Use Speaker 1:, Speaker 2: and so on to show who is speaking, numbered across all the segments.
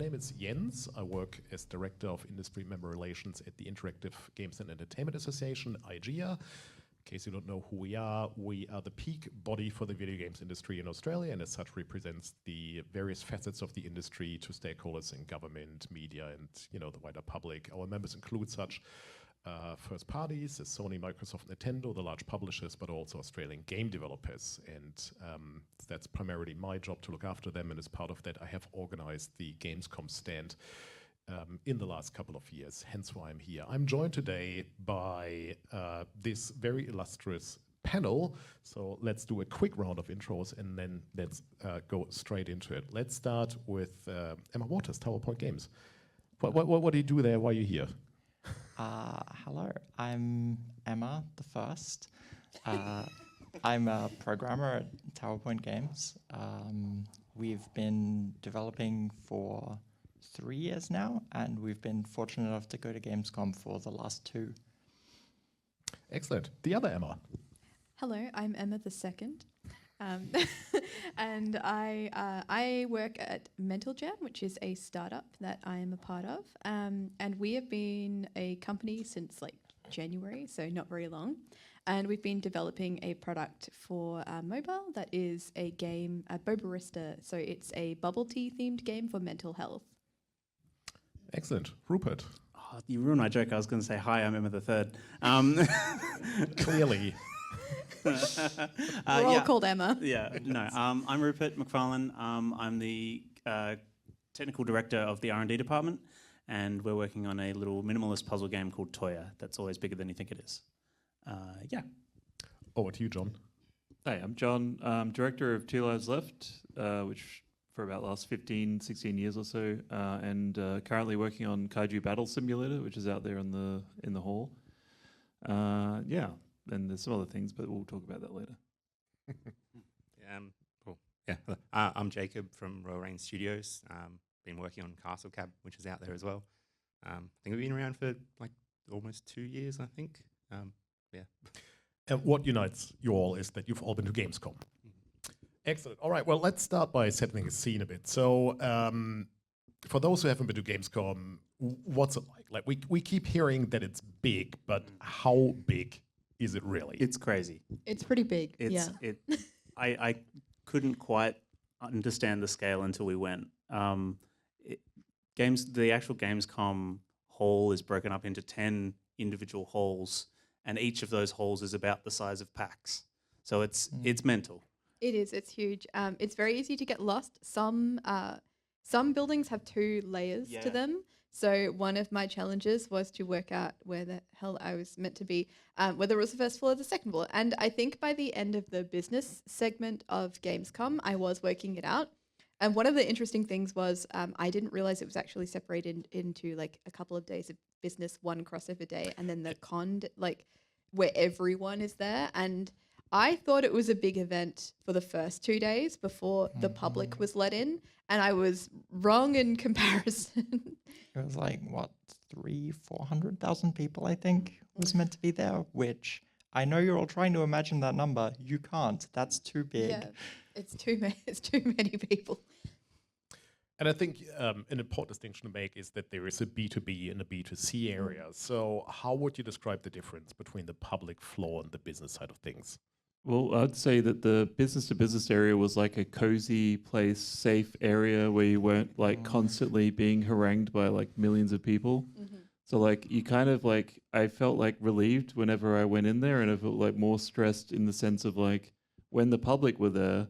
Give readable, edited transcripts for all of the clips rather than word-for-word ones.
Speaker 1: name is Jens. I work as Director of Industry Member Relations at the Interactive Games and Entertainment Association, IGEA. In case you don't know who we are the peak body for the video games industry in Australia, and as such represents the various facets of the industry to stakeholders in government, media, and the wider public. Our members include such first parties as Sony, Microsoft, Nintendo, the large publishers, but also Australian game developers. And that's primarily my job to look after them. And as part of that, I have organized the Gamescom stand in the last couple of years, hence why I'm here. I'm joined today by this very illustrious panel. So let's do a quick round of intros and then let's go straight into it. Let's start with Emma Waters, TowerPoint Games. What do you do there? Why are you here?
Speaker 2: Hello, I'm Emma the First. I'm a programmer at TowerPoint Games. We've been developing for 3 years now, and we've been fortunate enough to go to Gamescom for the last 2.
Speaker 1: Excellent. The other Emma.
Speaker 3: Hello, I'm Emma the Second. And I work at Mental Jam, which is a startup that I am a part of. And we have been a company since like January, so not very long. And we've been developing a product for mobile that is a game, a Bobarista. So it's a bubble tea themed game for mental health.
Speaker 1: Excellent. Rupert.
Speaker 4: Oh, you ruined my joke. I was going to say, hi, I'm Emma the Third.
Speaker 1: Clearly.
Speaker 3: We're all called Emma.
Speaker 4: Yeah, no. I'm Rupert McFarlane. I'm the technical director of the R&D department, and we're working on a little minimalist puzzle game called Toya that's always bigger than you think it is. Yeah.
Speaker 1: Over to you, John.
Speaker 5: Hey, I'm John. I'm director of Two Lives Left, which for about the last 15, 16 years or so, and currently working on Kaiju Battle Simulator, which is out there in the hall. Yeah. And there's some other things, but we'll talk about that later.
Speaker 6: I'm Jacob from Royal Rain Studios. Been working on Castle Cab, which is out there as well. I think we've been around for like almost 2 years, I think. Yeah.
Speaker 1: And what unites you all is that you've all been to Gamescom. Excellent. All right, well, let's start by setting the scene a bit. So for those who haven't been to Gamescom, what's it like? Like we keep hearing that it's big, but how big is it really?
Speaker 4: It's crazy.
Speaker 3: It's pretty big.
Speaker 4: I couldn't quite understand the scale until we went. The actual Gamescom hall is broken up into 10 individual halls, and each of those halls is about the size of PAX. So it's mental.
Speaker 3: It is. It's huge. It's very easy to get lost. Some buildings have 2 layers to them. So one of my challenges was to work out where the hell I was meant to be, whether it was the first floor or the second floor. And I think by the end of the business segment of Gamescom, I was working it out. And one of the interesting things was I didn't realize it was actually separated into like a couple of days of business, one crossover day, and then the con, like where everyone is there. And I thought it was a big event for the first 2 days before the public was let in, and I was wrong in comparison.
Speaker 2: It was like, what, 400,000 people, I think, was meant to be there, which I know you're all trying to imagine that number. You can't. That's too big.
Speaker 3: Yeah, it's too many people.
Speaker 1: And I think an important distinction to make is that there is a B2B and a B2C area. So how would you describe the difference between the public floor and the business side of things?
Speaker 5: Well, I'd say that the business-to-business area was like a cozy place, safe area where you weren't like constantly being harangued by like millions of people. So like you kind of like, I felt like relieved whenever I went in there, and I felt like more stressed in the sense of like when the public were there,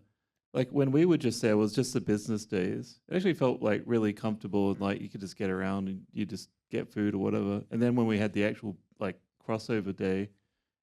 Speaker 5: like when we were just there, it was just the business days. It actually felt like really comfortable, and like you could just get around and you just get food or whatever. And then when we had the actual like crossover day,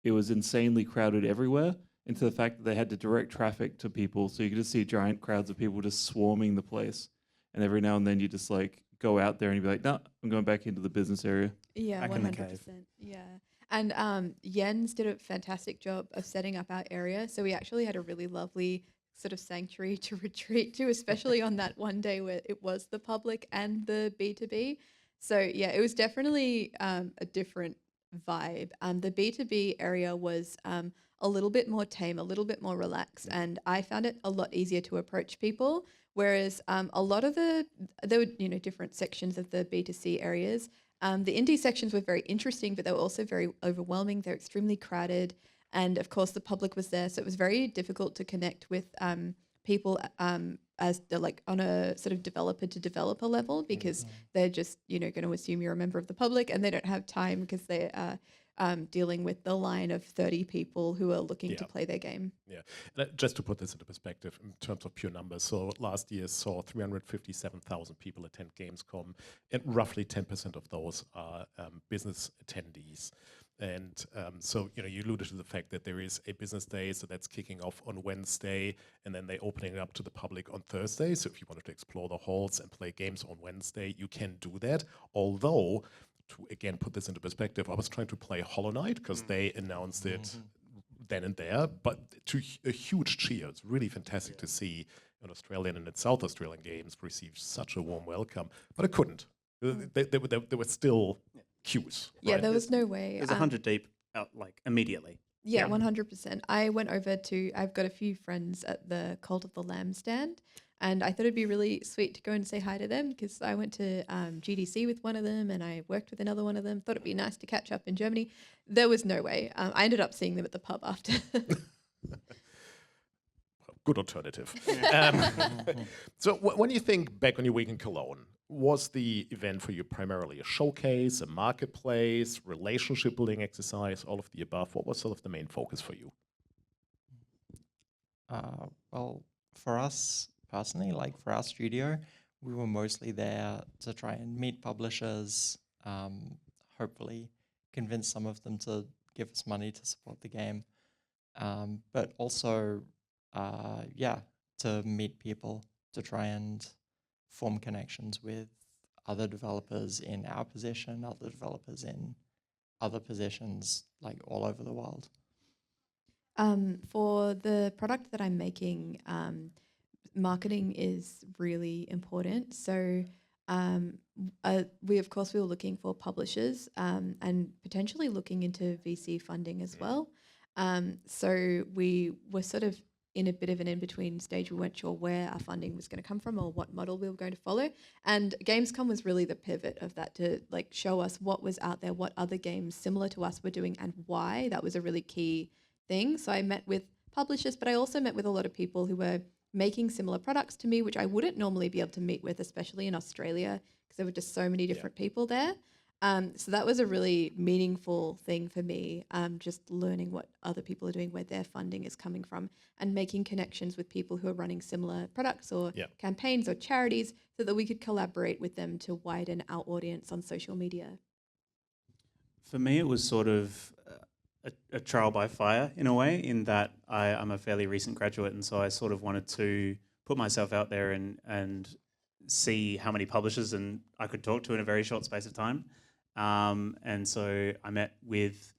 Speaker 5: it was insanely crowded everywhere, into the fact that they had to direct traffic to people. So you could just see giant crowds of people just swarming the place. And every now and then you just like go out there and you'd be like, no, I'm going back into the business area.
Speaker 3: Yeah,
Speaker 4: Back in the
Speaker 3: 100%.
Speaker 4: cave.
Speaker 3: Yeah. And Jens did a fantastic job of setting up our area. So we actually had a really lovely sort of sanctuary to retreat to, especially on that one day where it was the public and the B2B. So yeah, it was definitely a different vibe. The B2B area was a little bit more tame, a little bit more relaxed, and I found it a lot easier to approach people. Whereas a lot of there were different sections of the B2C areas. The indie sections were very interesting, but they were also very overwhelming. They're extremely crowded. And of course, the public was there. So it was very difficult to connect with people as like on a sort of developer to developer level, because they're just, going to assume you're a member of the public, and they don't have time because they are dealing with the line of 30 people who are looking to play their game.
Speaker 1: Yeah, and just to put this into perspective in terms of pure numbers, so last year saw 357,000 people attend Gamescom, and roughly 10% of those are business attendees. And so, you alluded to the fact that there is a business day, so that's kicking off on Wednesday, and then they're opening it up to the public on Thursday. So if you wanted to explore the halls and play games on Wednesday, you can do that. Although, to again put this into perspective, I was trying to play Hollow Knight because they announced it then and there, but to a huge cheer. It's really fantastic to see an Australian and South Australian games receive such a warm welcome, but I couldn't. There were still queues.
Speaker 3: Yeah,
Speaker 1: right?
Speaker 3: there was no way.
Speaker 4: It was 100 deep, like immediately.
Speaker 3: Yeah, 100%. I went over I've got a few friends at the Cult of the Lamb stand, and I thought it'd be really sweet to go and say hi to them, because I went to GDC with one of them and I worked with another one of them. Thought it'd be nice to catch up in Germany. There was no way. I ended up seeing them at the pub after.
Speaker 1: Good alternative. So when you think back on your week in Cologne, was the event for you primarily a showcase, a marketplace, relationship building exercise, all of the above? What was sort of the main focus for you?
Speaker 2: Well, for us personally, like for our studio, we were mostly there to try and meet publishers, hopefully convince some of them to give us money to support the game, but also, to meet people, to try and form connections with other developers in our position, other developers in other positions, like all over the world.
Speaker 3: For the product that I'm making, marketing is really important. So we were looking for publishers and potentially looking into VC funding as well. So we were sort of in a bit of an in-between stage. We weren't sure where our funding was going to come from or what model we were going to follow. And Gamescom was really the pivot of that, to like show us what was out there, what other games similar to us were doing, and why. That was a really key thing. So I met with publishers, but I also met with a lot of people who were making similar products to me, which I wouldn't normally be able to meet with, especially in Australia, because there were just so many different people there. So that was a really meaningful thing for me, just learning what other people are doing, where their funding is coming from, and making connections with people who are running similar products or campaigns or charities, so that we could collaborate with them to widen our audience on social media.
Speaker 4: For me, it was sort of a trial by fire in a way, in that I'm a fairly recent graduate, and so I sort of wanted to put myself out there and see how many publishers and I could talk to in a very short space of time. And so I met with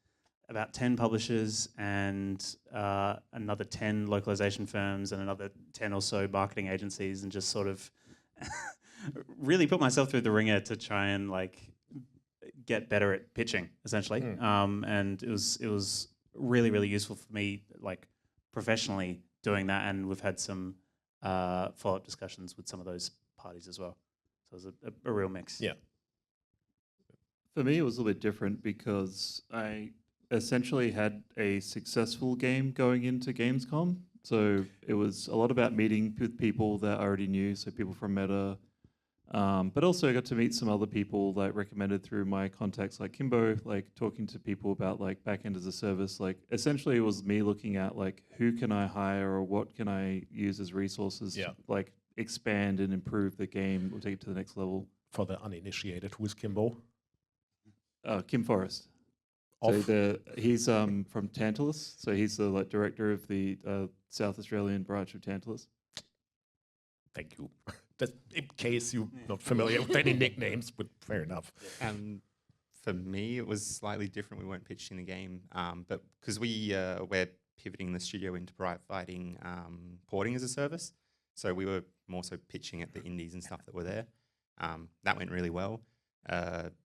Speaker 4: about 10 publishers and another 10 localization firms and another 10 or so marketing agencies, and just sort of really put myself through the ringer to try and like get better at pitching, essentially. And it was really, really useful for me, like professionally doing that. And we've had some follow-up discussions with some of those parties as well. So it was a real mix.
Speaker 1: Yeah.
Speaker 5: For me, it was a little bit different because I essentially had a successful game going into Gamescom. So it was a lot about meeting with people that I already knew, so people from Meta. But also I got to meet some other people that recommended through my contacts, like Kimbo, like talking to people about like backend as a service. Like essentially it was me looking at like who can I hire or what can I use as resources to like expand and improve the game or take it to the next level.
Speaker 1: For the uninitiated, who is Kimbo?
Speaker 5: Kim Forrest. So he's from Tantalus. So he's the like director of the South Australian branch of Tantalus.
Speaker 1: Thank you. Just in case you're not familiar with any nicknames, but fair enough.
Speaker 6: For me, it was slightly different. We weren't pitching the game, but because we're pivoting the studio into providing porting as a service, so we were more so pitching at the indies and stuff that were there. That went really well.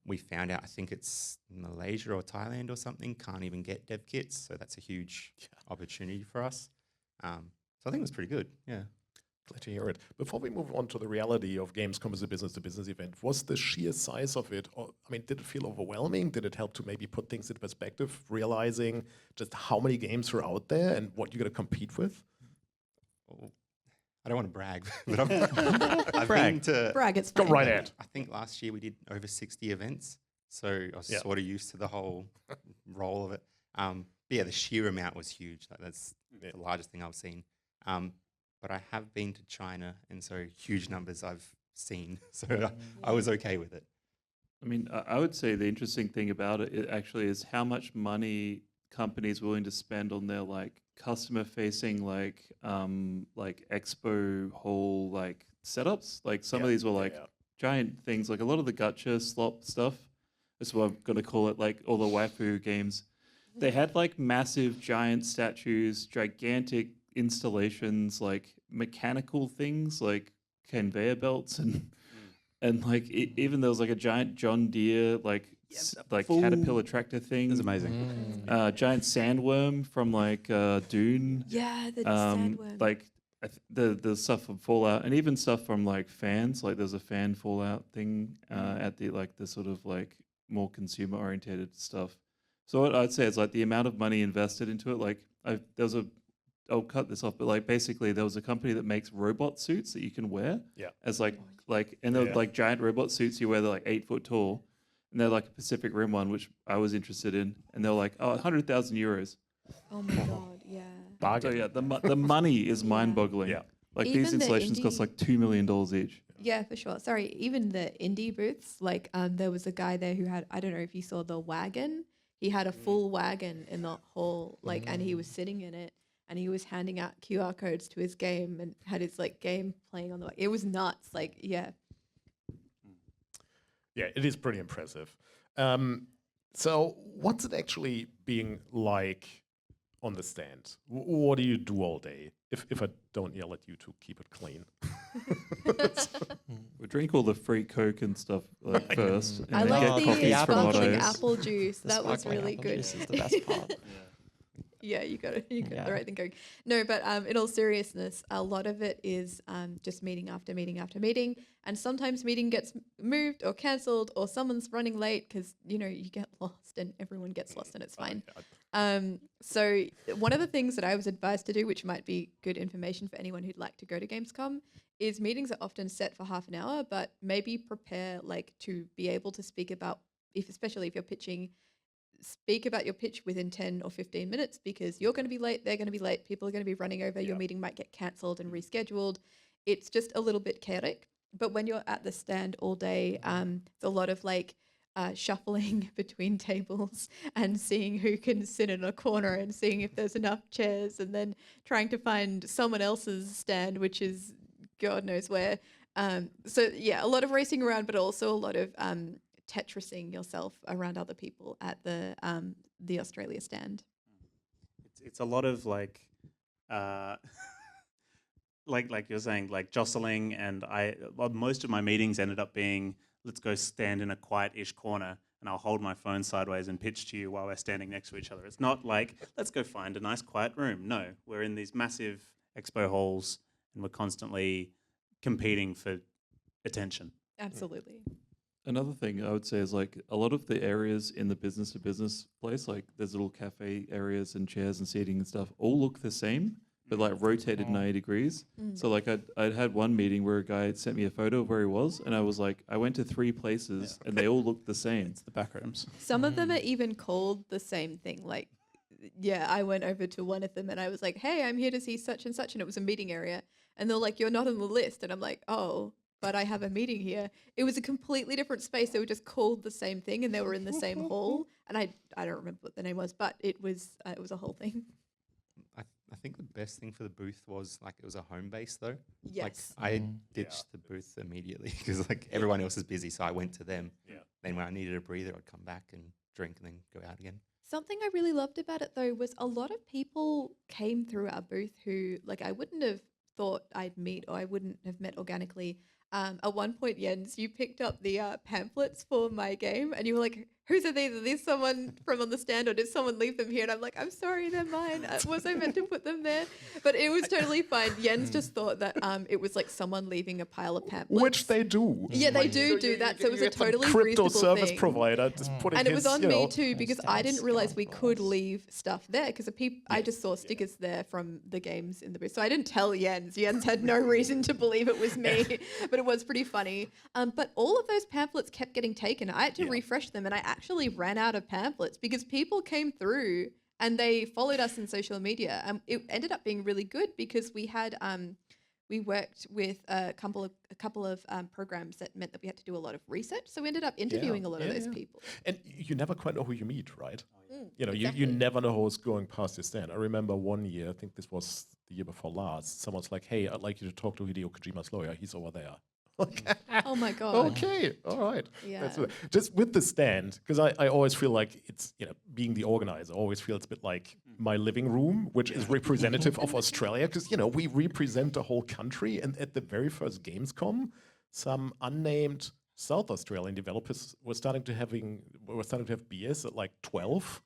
Speaker 6: We found out, I think it's Malaysia or Thailand or something, can't even get dev kits, so that's a huge opportunity for us. So I think it was pretty good, yeah.
Speaker 1: Glad to hear it. Before we move on to the reality of Gamescom as a business-to-business event, was the sheer size of it, or, I mean, did it feel overwhelming? Did it help to maybe put things into perspective, realizing just how many games are out there and what you're going to compete with?
Speaker 6: Well, I don't want to brag, but I've been to.
Speaker 3: Brag, it's
Speaker 1: Go
Speaker 3: fine.
Speaker 1: right ahead.
Speaker 6: I think last year we did over 60 events, so I was
Speaker 1: Yeah.
Speaker 6: sort of used to the whole role of it. But yeah, the sheer amount was huge. Like, that's the largest thing I've seen. But I have been to China, and so huge numbers I've seen. So I was okay with it.
Speaker 5: I mean, I would say the interesting thing about it actually is how much money companies willing to spend on their like customer facing like expo hall like setups. Like some of these were like giant things, like a lot of the gacha slop stuff. That's what I'm gonna call it, like all the waifu games. They had like massive giant statues, gigantic installations, like mechanical things like conveyor belts and like even there was like a giant John Deere like caterpillar tractor thing.
Speaker 4: It's amazing.
Speaker 5: Giant sandworm from like Dune.
Speaker 3: Yeah, the sandworm.
Speaker 5: Like the stuff from Fallout, and even stuff from like fans. Like there's a fan Fallout thing at the like the sort of like more consumer oriented stuff. So what I'd say is like the amount of money invested into it. Like I'll cut this off, but like basically there was a company that makes robot suits that you can wear as and they're like giant robot suits you wear. They're like 8 foot tall, and they're like a Pacific Rim one, which I was interested in, and they're like 100,000 euros.
Speaker 3: Oh my god, yeah.
Speaker 5: So yeah, the money is mind boggling.
Speaker 1: Yeah.
Speaker 5: Like
Speaker 3: Even
Speaker 5: these
Speaker 3: the
Speaker 5: installations cost
Speaker 3: indie-
Speaker 5: like $2 million each.
Speaker 3: Yeah, for sure. Sorry, even the indie booths, like there was a guy there who had, I don't know if you saw the wagon. He had a full wagon in the hall, like, and he was sitting in it, and he was handing out QR codes to his game and had his like game playing on the. It was nuts. Like, yeah.
Speaker 1: Yeah, it is pretty impressive. So what's it actually being like on the stand? What do you do all day? If I don't yell at you to keep it clean.
Speaker 5: We drink all the free Coke and stuff like first. And
Speaker 3: I
Speaker 5: then
Speaker 3: like
Speaker 5: get
Speaker 3: the
Speaker 5: coffees from
Speaker 3: sparkling
Speaker 5: Otto's.
Speaker 3: apple juice.
Speaker 2: The
Speaker 3: That was
Speaker 2: sparkling
Speaker 3: really
Speaker 2: apple
Speaker 3: good.
Speaker 2: juice is the best part.
Speaker 3: Yeah, you got
Speaker 2: Yeah.
Speaker 3: the right thing going. No, but in all seriousness, a lot of it is just meeting after meeting after meeting, and sometimes meeting gets moved or cancelled, or someone's running late because you get lost, and everyone gets lost, and it's fine. So one of the things that I was advised to do, which might be good information for anyone who'd like to go to Gamescom, is meetings are often set for half an hour, but maybe prepare like to be able to speak about, especially if you're pitching. Speak about your pitch within 10 or 15 minutes because you're going to be late, they're going to be late, people are going to be running over, your meeting might get cancelled and rescheduled. It's just a little bit chaotic. But when you're at the stand all day, it's a lot of like shuffling between tables and seeing who can sit in a corner and seeing if there's enough chairs and then trying to find someone else's stand, which is God knows where. So yeah, a lot of racing around, but also a lot of Tetrising yourself around other people at the Australia stand.
Speaker 4: It's a lot of like like you're saying, like jostling, and most of my meetings ended up being, let's go stand in a quiet-ish corner and I'll hold my phone sideways and pitch to you while we're standing next to each other. It's not like, let's go find a nice quiet room. No, we're in these massive expo halls and we're constantly competing for attention.
Speaker 3: Absolutely.
Speaker 5: Another thing I would say is like a lot of the areas in the business to business place, like there's little cafe areas and chairs and seating and stuff, all look the same, but like rotated 90 degrees. So like I'd had one meeting where a guy sent me a photo of where he was, and I was like, I went to 3 places and they all looked the same.
Speaker 4: It's the back rooms.
Speaker 3: Some of them are even called the same thing. Like, yeah, I went over to one of them and I was like, hey, I'm here to see such and such. And it was a meeting area. And they're like, you're not on the list. And I'm like, oh, but I have a meeting here. It was a completely different space. They were just called the same thing and they were in the same hall. And I don't remember what the name was, but it was a whole thing.
Speaker 6: I think the best thing for the booth was like it was a home base though.
Speaker 3: Yes.
Speaker 6: Like I ditched the booth immediately because like everyone else is busy, so I went to them.
Speaker 1: Yeah.
Speaker 6: Then when I needed a breather, I'd come back and drink and then go out again.
Speaker 3: Something I really loved about it though was a lot of people came through our booth who like I wouldn't have thought I'd meet or I wouldn't have met organically. At one point, Jens, you picked up the pamphlets for my game and you were like, whose are these? Are these someone from on the stand, or did someone leave them here? And I'm like, I'm sorry, they're mine. Was I meant to put them there? But it was totally fine. Jens just thought that it was like someone leaving a pile of pamphlets.
Speaker 1: Which they do.
Speaker 3: Yeah, they
Speaker 1: Like,
Speaker 3: do that. So it was a
Speaker 1: get some
Speaker 3: totally
Speaker 1: crypto
Speaker 3: reasonable
Speaker 1: service
Speaker 3: thing.
Speaker 1: provider just putting
Speaker 3: And it was
Speaker 1: his,
Speaker 3: on
Speaker 1: you
Speaker 3: me
Speaker 1: know,
Speaker 3: too, because I didn't realize we could leave stuff there because I just saw stickers there from the games in the booth. So I didn't tell Jens. Jens had no reason to believe it was me, but it was pretty funny. But all of those pamphlets kept getting taken. I had to refresh them, and I actually ran out of pamphlets because people came through and they followed us in social media. It ended up being really good because we had we worked with a couple of programs that meant that we had to do a lot of research. So we ended up interviewing a lot of those people.
Speaker 1: And you never quite know who you meet, right? You know,
Speaker 3: exactly.
Speaker 1: you never know who's going past your stand. I remember one year, I think this was the year before last, someone's like, hey, I'd like you to talk to Hideo Kojima's lawyer. He's over there.
Speaker 3: Oh my God.
Speaker 1: Okay, all right.
Speaker 3: Yeah.
Speaker 1: That's what, just with the stand, because I always feel like it's, you know, being the organizer always feels a bit like my living room, which is representative of Australia, because, you know, we represent the whole country. And at the very first Gamescom, some unnamed South Australian developers were starting to have beers at like 12.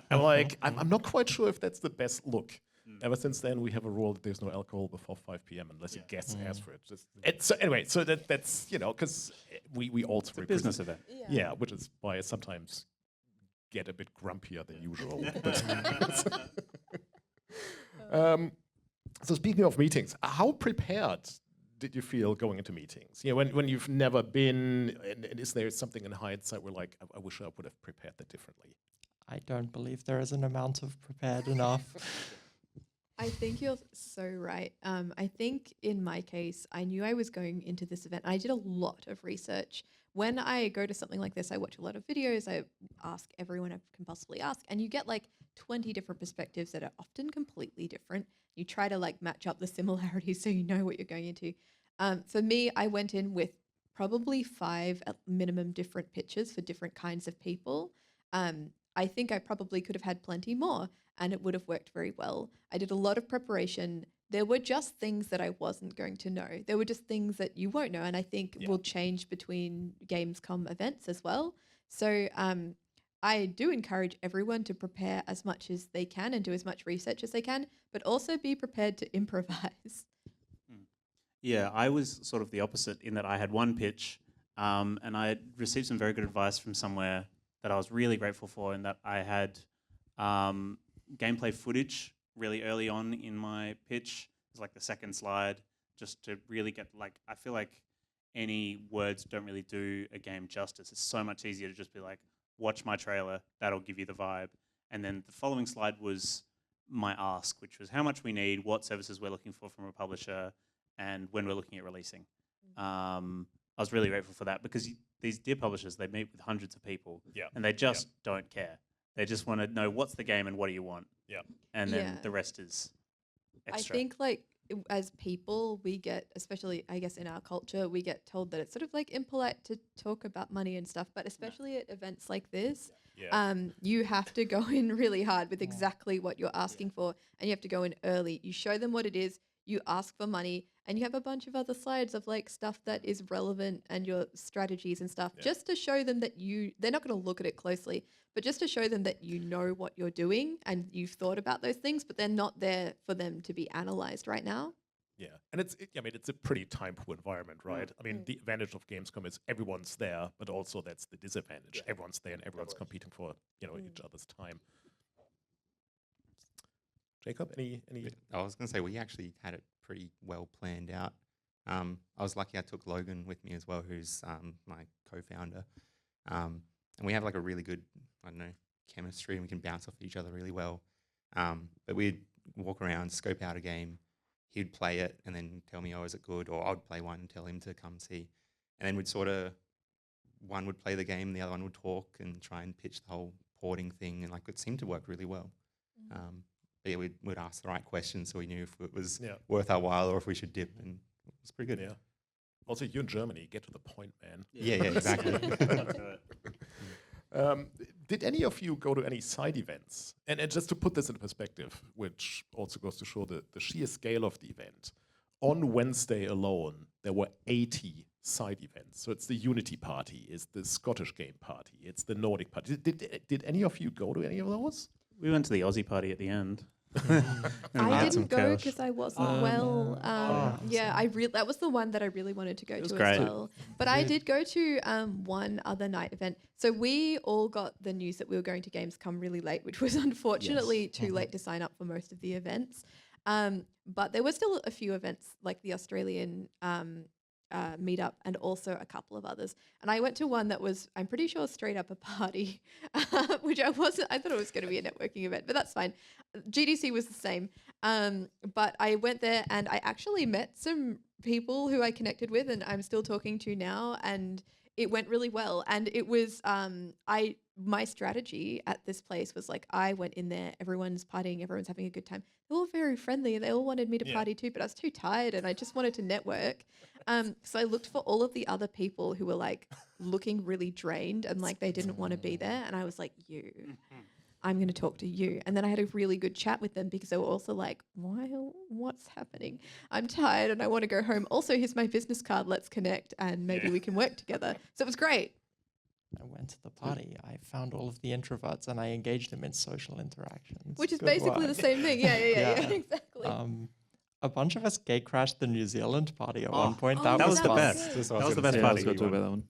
Speaker 1: I'm like, I'm not quite sure if that's the best look. Ever since then, we have a rule that there's no alcohol before 5 p.m. unless a guest asks for it. So anyway, so that's, you know, because we also
Speaker 4: It's a business event.
Speaker 1: Yeah, which is why I sometimes get a bit grumpier than usual. So speaking of meetings, how prepared did you feel going into meetings? You know, when you've never been, and is there something in hindsight where like, I wish I would have prepared that differently?
Speaker 2: I don't believe there is an amount of prepared enough.
Speaker 3: I think you're so right. I think in my case, I knew I was going into this event. I did a lot of research. When I go to something like this, I watch a lot of videos. I ask everyone I can possibly ask, and you get like 20 different perspectives that are often completely different. You try to like match up the similarities so you know what you're going into. For me, I went in with probably 5 at minimum different pitches for different kinds of people. I think I probably could have had plenty more, and it would have worked very well. I did a lot of preparation. There were just things that I wasn't going to know. There were just things that you won't know, and I think will change between Gamescom events as well. So I do encourage everyone to prepare as much as they can and do as much research as they can, but also be prepared to improvise.
Speaker 4: Yeah, I was sort of the opposite in that I had one pitch, and I had received some very good advice from somewhere that I was really grateful for, in that I had gameplay footage really early on in my pitch. It's like the second slide, just to really get, like, I feel like any words don't really do a game justice. It's so much easier to just be like, watch my trailer, that'll give you the vibe. And then the following slide was my ask, which was how much we need, what services we're looking for from a publisher, and when we're looking at releasing. I was really grateful for that, because these dear publishers, they meet with hundreds of people, and they just don't care. They just want to know what's the game and what do you want. And then the rest is extra.
Speaker 3: I think like as people, we get, especially I guess in our culture, we get told that it's sort of like impolite to talk about money and stuff, but especially at events like this, you have to go in really hard with exactly what you're asking for, and you have to go in early. You show them what it is, you ask for money, and you have a bunch of other slides of like stuff that is relevant and your strategies and stuff, just to show them that they're not going to look at it closely, but just to show them that you know what you're doing and you've thought about those things, but they're not there for them to be analyzed right now.
Speaker 1: Yeah, and it's a pretty time-poor environment, right? I mean, the advantage of Gamescom is everyone's there, but also that's the disadvantage. Everyone's there and everyone's competing for, you know, each other's time. Jacob, any?
Speaker 6: I was going to say, we actually had it pretty well planned out. I was lucky I took Logan with me as well, who's my co-founder. And we have like a really good, I don't know, chemistry, and we can bounce off each other really well. But we'd walk around, scope out a game. He'd play it and then tell me, oh, is it good? Or I'd play one and tell him to come see. And then we'd sort of, one would play the game, the other one would talk and try and pitch the whole porting thing. And like it seemed to work really well. But yeah, we'd ask the right questions so we knew if it was worth our while or if we should dip. And it was pretty good.
Speaker 1: Yeah. Also, you're in Germany. Get to the point, man.
Speaker 6: Yeah, exactly.
Speaker 1: Did any of you go to any side events? And just to put this into perspective, which also goes to show the sheer scale of the event, on Wednesday alone, there were 80 side events. So it's the Unity party, it's the Scottish game party, it's the Nordic party. Did any of you go to any of those?
Speaker 4: We went to the Aussie party at the end.
Speaker 3: I didn't go because I wasn't well.
Speaker 2: Yeah,
Speaker 3: That was the one that I really wanted to go
Speaker 4: was
Speaker 3: to
Speaker 4: great.
Speaker 3: as well. But I did go to one other night event. So we all got the news that we were going to Gamescom really late, which was unfortunately too late to sign up for most of the events. But there were still a few events like the Australian meetup and also a couple of others. And I went to one that was, I'm pretty sure, straight up a party, which I thought it was going to be a networking event, but that's fine. GDC was the same. But I went there and I actually met some people who I connected with and I'm still talking to now, and it went really well. And it was, my strategy at this place was like, I went in there, everyone's partying, everyone's having a good time. They're all very friendly. They all wanted me to party too, but I was too tired and I just wanted to network. So I looked for all of the other people who were like looking really drained and like they didn't want to be there. And I was like, I'm going to talk to you. And then I had a really good chat with them because they were also like, what's happening? I'm tired and I want to go home. Also, here's my business card. Let's connect and maybe we can work together. So it was great.
Speaker 2: I went to the party. I found all of the introverts and I engaged them in social interactions.
Speaker 3: Which is
Speaker 2: Good
Speaker 3: basically
Speaker 2: work.
Speaker 3: the same thing. Yeah, exactly.
Speaker 2: A bunch of us gate crashed the New Zealand party at one point. That
Speaker 4: that
Speaker 2: was
Speaker 4: was the
Speaker 2: fun.
Speaker 4: best.
Speaker 6: That's
Speaker 4: That
Speaker 6: what I
Speaker 4: was the
Speaker 6: gonna
Speaker 4: best
Speaker 6: say.
Speaker 5: I
Speaker 4: party.
Speaker 5: was going to talk
Speaker 4: we
Speaker 5: about that one.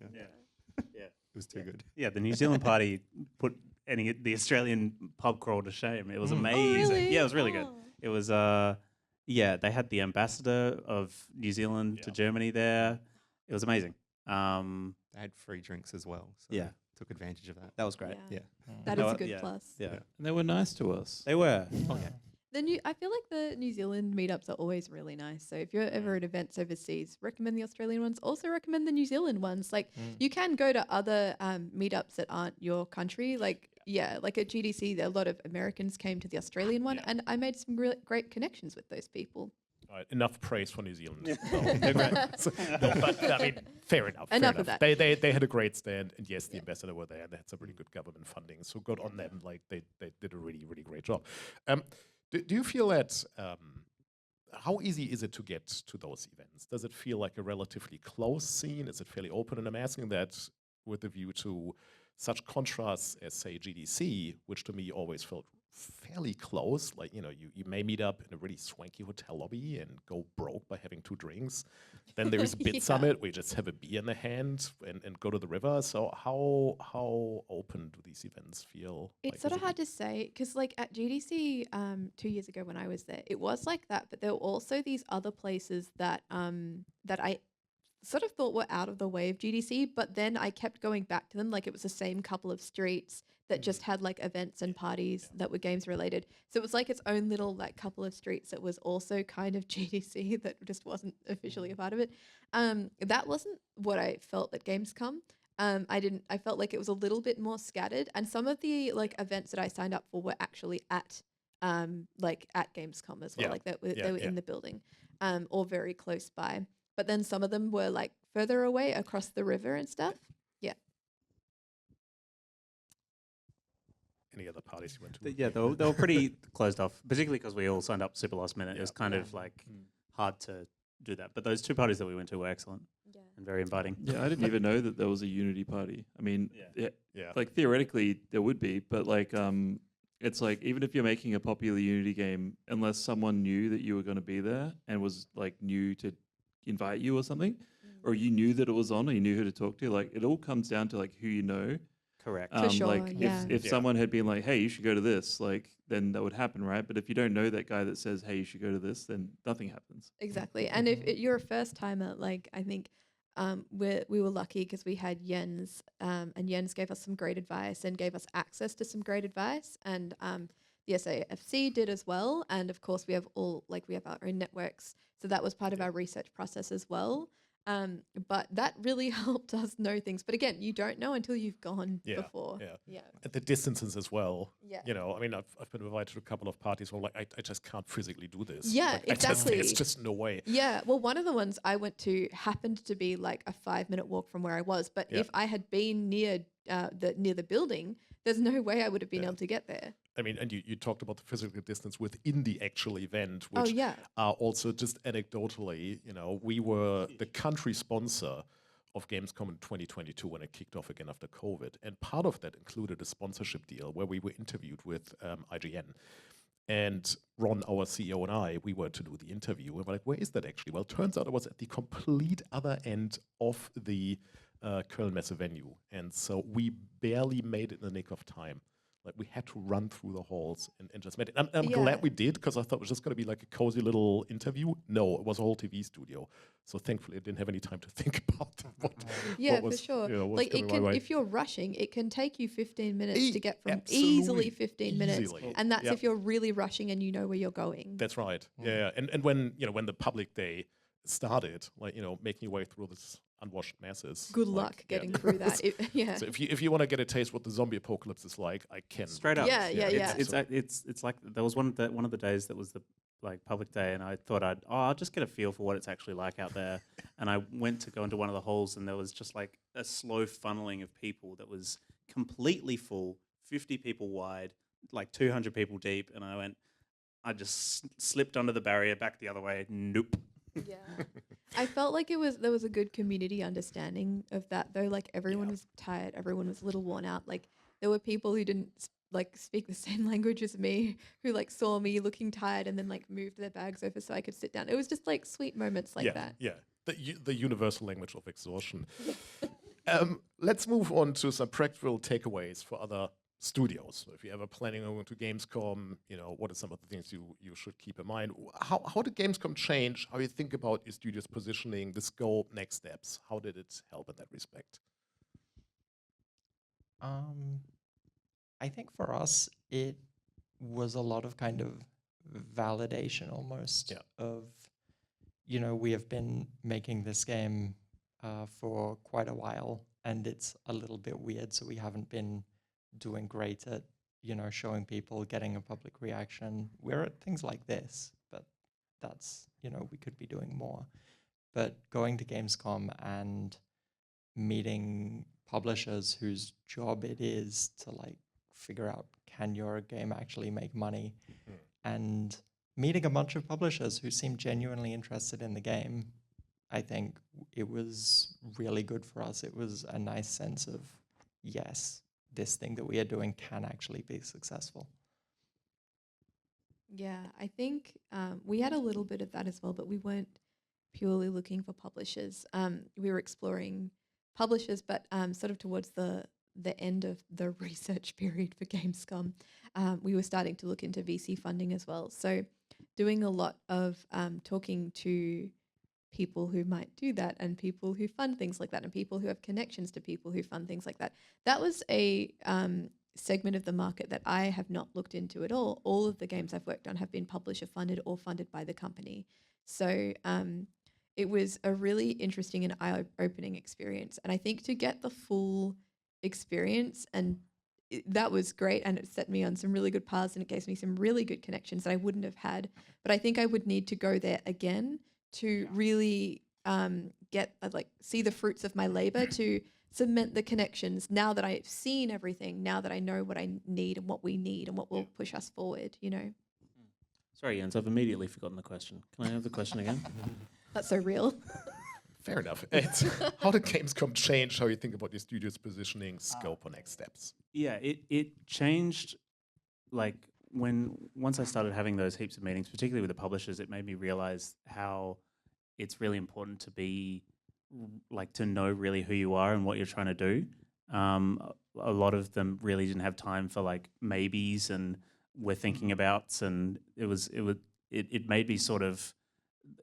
Speaker 6: It was too good.
Speaker 4: Yeah, the New Zealand party put the Australian pub crawl to shame. It was amazing.
Speaker 3: really?
Speaker 4: Yeah, it was really good.
Speaker 3: Oh.
Speaker 4: It was they had the ambassador of New Zealand to Germany there. It was amazing.
Speaker 6: They had free drinks as well. So
Speaker 4: Yeah.
Speaker 6: took advantage of that.
Speaker 4: That was great.
Speaker 6: Yeah.
Speaker 3: That
Speaker 4: No,
Speaker 3: is a good
Speaker 4: yeah.
Speaker 3: plus.
Speaker 4: Yeah.
Speaker 5: And they were nice to us.
Speaker 4: They were.
Speaker 2: Okay.
Speaker 3: I feel like the New Zealand meetups are always really nice. So if you're ever at events overseas, recommend the Australian ones. Also recommend the New Zealand ones. Like you can go to other meetups that aren't your country. Like like at GDC, a lot of Americans came to the Australian one, and I made some really great connections with those people.
Speaker 1: All right, enough praise for New Zealand. They're great. But I mean, fair enough.
Speaker 3: Enough of that.
Speaker 1: They had a great stand, and yes, the ambassador were there, and they had some really good government funding. So good on them. Like they did a really, really great job. Do you feel that? How easy is it to get to those events? Does it feel like a relatively closed scene? Is it fairly open? And I'm asking that with a view to such contrasts as, say, GDC, which to me always felt fairly close. Like, you may meet up in a really swanky hotel lobby and go broke by having 2 drinks. Then there's Bit Summit, where you just have a beer in the hand and go to the river. So how open do these events feel?
Speaker 3: It's sort of hard to say because, like, at GDC 2 years ago when I was there, it was like that. But there were also these other places that that I sort of thought were out of the way of GDC. But then I kept going back to them, like it was the same couple of streets that just had like events and parties that were games related. So it was like its own little like couple of streets that was also kind of GDC that just wasn't officially a part of it. That wasn't what I felt at Gamescom. I felt like it was a little bit more scattered, and some of the like events that I signed up for were actually at Gamescom as well.
Speaker 1: Yeah.
Speaker 3: Like they were
Speaker 1: Yeah.
Speaker 3: in the building, or very close by. But then some of them were like further away across the river and stuff. Yeah.
Speaker 1: Any other parties you went to?
Speaker 4: They were pretty closed off, particularly because we all signed up super last minute. It was kind of like hard to do that. But those 2 parties that we went to were excellent and very inviting.
Speaker 5: Yeah, I didn't even know that there was a Unity party. I mean,
Speaker 1: Yeah.
Speaker 5: like theoretically there would be, but like it's like even if you're making a popular Unity game, unless someone knew that you were going to be there and was like new to invite you or something, or you knew that it was on, or you knew who to talk to, like it all comes down to like who you know.
Speaker 4: Correct.
Speaker 3: For sure,
Speaker 5: Like
Speaker 3: yeah.
Speaker 5: if someone had been like, hey, you should go to this, like then that would happen, right? But if you don't know that guy that says, hey, you should go to this, then nothing happens.
Speaker 3: Exactly. And if you're a first timer, like I think we were lucky because we had Jens, and Jens gave us some great advice and gave us access to some great advice, and the SAFC did as well. And of course, we have our own networks, so that was part of our research process as well. But that really helped us know things. But again, you don't know until you've gone before.
Speaker 1: Yeah. At the distances as well.
Speaker 3: Yeah.
Speaker 1: I mean, I've been invited to a couple of parties where like I just can't physically do this.
Speaker 3: Yeah,
Speaker 1: Like,
Speaker 3: exactly.
Speaker 1: It's just no way.
Speaker 3: Yeah, well, one of the ones I went to happened to be like a 5-minute walk from where I was. But if I had been near the building, there's no way I would have been able to get there.
Speaker 1: I mean, and you talked about the physical distance within the actual event, which
Speaker 3: Oh, yeah.
Speaker 1: also just anecdotally, we were the country sponsor of Gamescom in 2022 when it kicked off again after COVID. And part of that included a sponsorship deal where we were interviewed with IGN. And Ron, our CEO, and I, we were to do the interview. We were like, where is that actually? Well, it turns out it was at the complete other end of the Köln Messe venue. And so we barely made it in the nick of time. Like, we had to run through the halls and just met it. I'm glad we did, because I thought it was just going to be like a cozy little interview. No, it was a whole TV studio. So thankfully, I didn't have any time to think about what was,
Speaker 3: for sure.
Speaker 1: you know,
Speaker 3: Like, it can, if you're rushing, it can take you 15 minutes to get from easily 15 minutes. And that's if you're really rushing and you know where you're going.
Speaker 1: That's right. Yeah. And when, you know, when the public day started, like, you know, making your way through this unwashed masses.
Speaker 3: Good luck getting through that.
Speaker 1: So if you want to get a taste what the zombie apocalypse is like, I can.
Speaker 4: Straight up.
Speaker 3: It's
Speaker 4: like there was one of the days that was the like public day, and I thought I'll just get a feel for what it's actually like out there. And I went to go into one of the halls, and there was just like a slow funneling of people that was completely full, 50 people wide, like 200 people deep, and I just slipped under the barrier back the other way. Nope.
Speaker 3: Yeah. I felt like there was a good community understanding of that, though. Like, everyone was tired, everyone was a little worn out. Like, there were people who didn't speak the same language as me, who like saw me looking tired and then like moved their bags over so I could sit down. It was just like sweet moments like that.
Speaker 1: Yeah, the universal language of exhaustion. Let's move on to some practical takeaways for other studios. So if you're ever planning on going to Gamescom, you know, what are some of the things you should keep in mind? How did Gamescom change how you think about your studio's positioning, the scope, next steps? How did it help in that respect?
Speaker 2: I think for us, it was a lot of kind of validation almost of, you know, we have been making this game for quite a while, and it's a little bit weird, so we haven't been doing great at, you know, showing people, getting a public reaction. We're at things like this, but that's, you know, we could be doing more. But going to Gamescom and meeting publishers whose job it is to like figure out, can your game actually make money? And meeting a bunch of publishers who seemed genuinely interested in the game, I think it was really good for us. It was a nice sense of, yes, this thing that we are doing can actually be successful.
Speaker 3: Yeah, I think we had a little bit of that as well, but we weren't purely looking for publishers. We were exploring publishers, but sort of towards the end of the research period for Gamescom, we were starting to look into VC funding as well. So doing a lot of talking to people who might do that, and people who fund things like that, and people who have connections to people who fund things like that. That was a segment of the market that I have not looked into at all. All of the games I've worked on have been publisher funded or funded by the company. So it was a really interesting and eye-opening experience. And I think to get the full experience, and that was great, and it set me on some really good paths, and it gave me some really good connections that I wouldn't have had. But I think I would need to go there again to really see the fruits of my labor, to cement the connections now that I've seen everything, now that I know what I need and what we need and what will push us forward, you know.
Speaker 4: Sorry, Jens, I've immediately forgotten the question. Can I have the question again?
Speaker 3: That's so real.
Speaker 1: Fair enough. How did Gamescom change how you think about your studio's positioning, scope, or next steps?
Speaker 4: Yeah, it changed, like, once I started having those heaps of meetings, particularly with the publishers, it made me realize how it's really important to be, like, to know really who you are and what you're trying to do. A lot of them really didn't have time for like maybes and we're thinking abouts, and it made me sort of,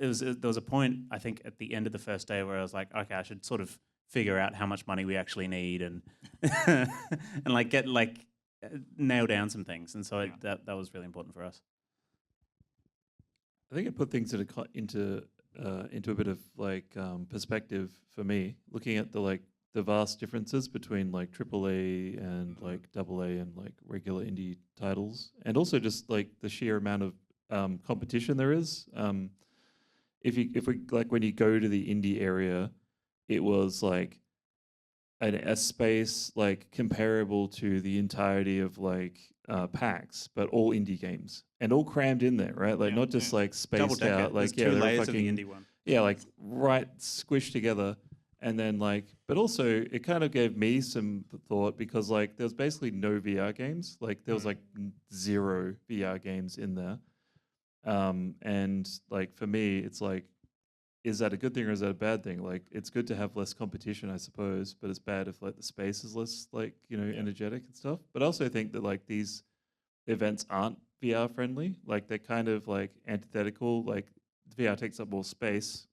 Speaker 4: there was a point, I think, at the end of the first day where I was like, okay, I should sort of figure out how much money we actually need and and like get like nail down some things, and so that was really important for us.
Speaker 5: I think it put things into a bit of like perspective for me, looking at the vast differences between like AAA and like AA and like regular indie titles, and also just like the sheer amount of competition there is. If we like, when you go to the indie area, it was like a space like comparable to the entirety of like PAX, but all indie games and all crammed in there, right? Like not just like spaced out, like
Speaker 4: two layers
Speaker 5: fucking,
Speaker 4: of the indie one.
Speaker 5: Yeah, like right squished together. And then like, but also it kind of gave me some thought because like there was basically no VR games. Like there was like 0 VR games in there. And like for me, it's like, is that a good thing or is that a bad thing? Like it's good to have less competition, I suppose, but it's bad if like the space is less like, energetic and stuff. But I also think that like these events aren't VR friendly. Like they're kind of like antithetical. Like VR takes up more space